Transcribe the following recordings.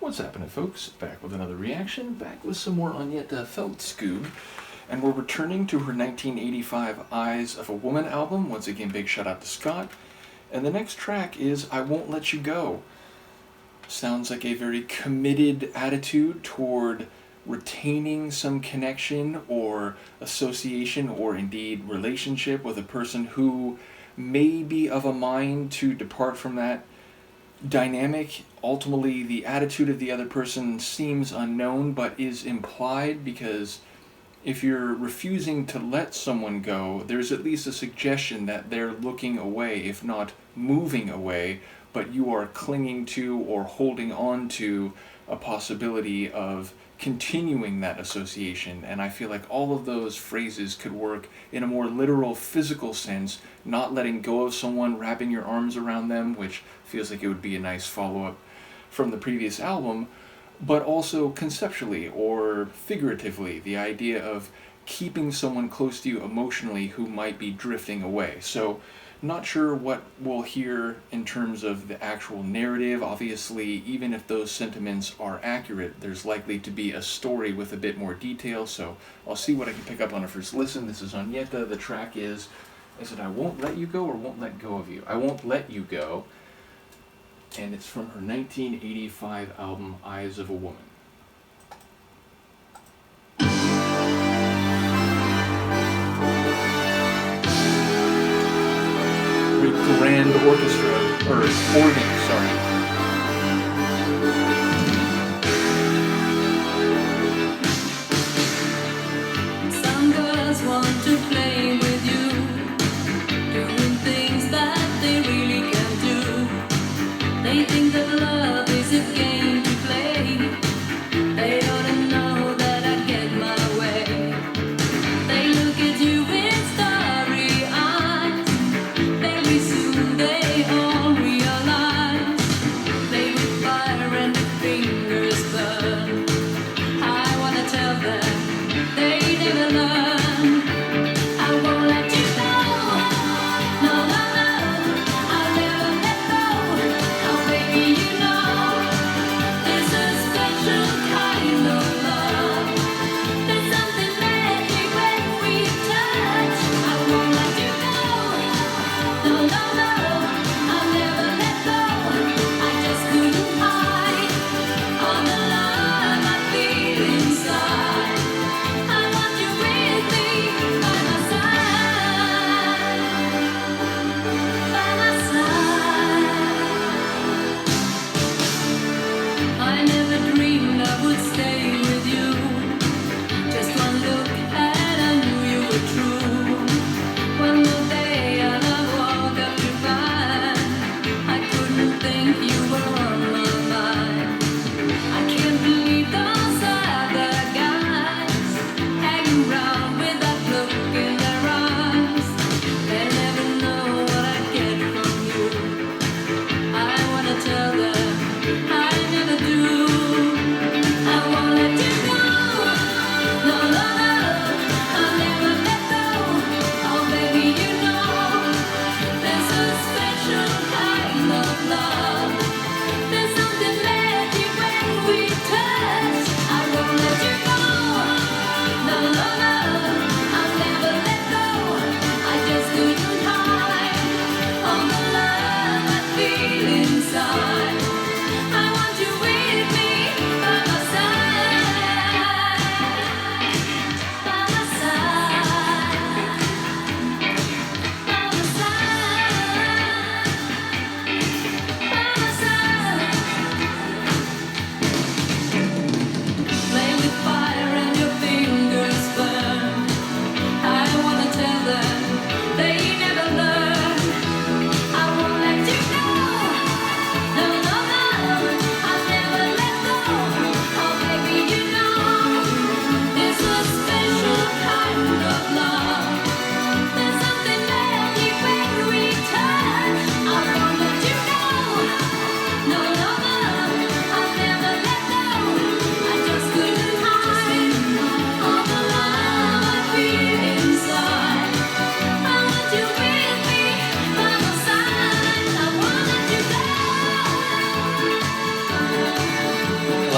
What's happening, folks? Back with another reaction, back with some more Agnetha Faltskog, and we're returning to her 1985 Eyes of a Woman album. Once again, big shout out to Scott. And the next track is I Won't Let You Go. Sounds like a very committed attitude toward retaining some connection or association or indeed relationship with a person who may be of a mind to depart from that dynamic. Ultimately, the attitude of the other person seems unknown but is implied, because if you're refusing to let someone go, there's at least a suggestion that they're looking away, if not moving away, but you are clinging to or holding on to a possibility of continuing that association. And I feel like all of those phrases could work in a more literal physical sense, not letting go of someone, wrapping your arms around them, which feels like it would be a nice follow-up from the previous album, but also conceptually or figuratively, the idea of keeping someone close to you emotionally who might be drifting away. So not sure what we'll hear in terms of the actual narrative. Obviously, even if those sentiments are accurate, there's likely to be a story with a bit more detail, so I'll see what I can pick up on a first listen. This is Agnetha. The track is it I Won't Let You Go or Won't Let Go of You? I Won't Let You Go, and it's from her 1985 album Eyes of a Woman. Grand orchestra, or organ, sorry. Some girls want to play with you, doing things that they really can do. They think that love is a game to play. They ought to know that I get my way. They look at you with starry eyes. Very soon they all realize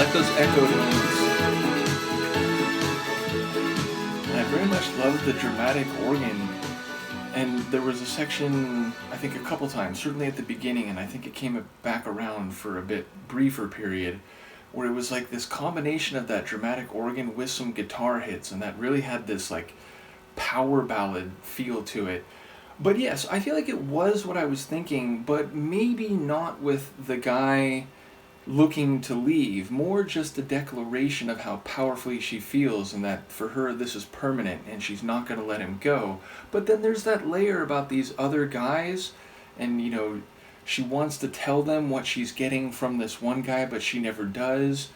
like those echo tones. And I very much love the dramatic organ. And there was a section, I think a couple times, certainly at the beginning, and I think it came back around for a bit briefer period, where it was like this combination of that dramatic organ with some guitar hits, and that really had this like power ballad feel to it. But yes, I feel like it was what I was thinking, but maybe not with the guy looking to leave, more just a declaration of how powerfully she feels and that for her this is permanent and she's not going to let him go. But then there's that layer about these other guys, and you know, she wants to tell them what she's getting from this one guy, but she never does.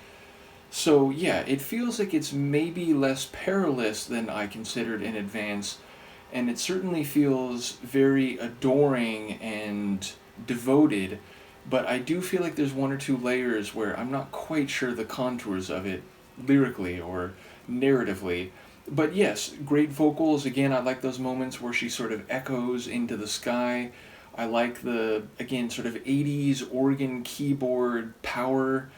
So yeah, it feels like it's maybe less perilous than I considered in advance, and it certainly feels very adoring and devoted, but I do feel like there's one or two layers where I'm not quite sure the contours of it lyrically or narratively. But yes, great vocals. Again, I like those moments where she sort of echoes into the sky. I like the, again, sort of 80s organ keyboard power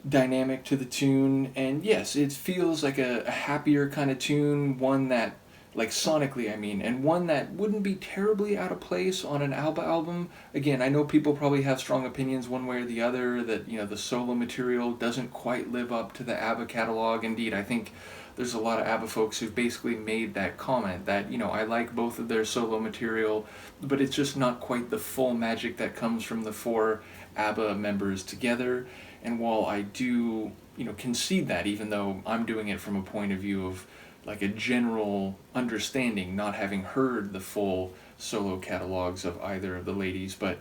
dynamic to the tune. And yes, it feels like a happier kind of tune, one that, like sonically I mean, and one that wouldn't be terribly out of place on an ABBA album. Again, I know people probably have strong opinions one way or the other that, you know, the solo material doesn't quite live up to the ABBA catalog. Indeed, I think there's a lot of ABBA folks who've basically made that comment that, you know, I like both of their solo material, but it's just not quite the full magic that comes from the four ABBA members together. And while I do, you know, concede that, even though I'm doing it from a point of view of like a general understanding, not having heard the full solo catalogs of either of the ladies, but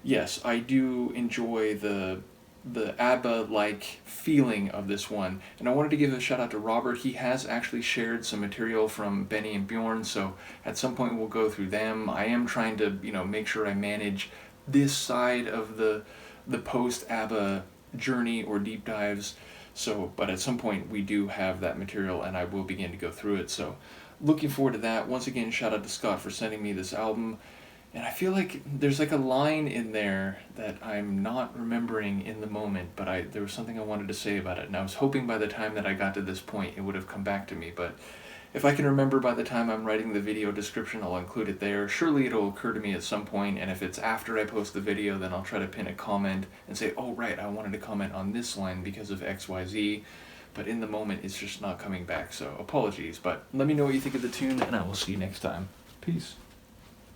yes, I do enjoy the ABBA-like feeling of this one. And I wanted to give a shout out to Robert. He has actually shared some material from Benny and Bjorn, so at some point we'll go through them. I am trying to, you know, make sure I manage this side of the post-ABBA journey or deep dives. So, but at some point we do have that material and I will begin to go through it. So looking forward to that. Once again, shout out to Scott for sending me this album. And I feel like there's like a line in there that I'm not remembering in the moment, but there was something I wanted to say about it. And I was hoping by the time that I got to this point it would have come back to me. But if I can remember by the time I'm writing the video description, I'll include it there. Surely it'll occur to me at some point, and if it's after I post the video, then I'll try to pin a comment and say, oh right, I wanted to comment on this line because of XYZ. But in the moment, it's just not coming back, so apologies. But let me know what you think of the tune, and I will see you next time. Peace.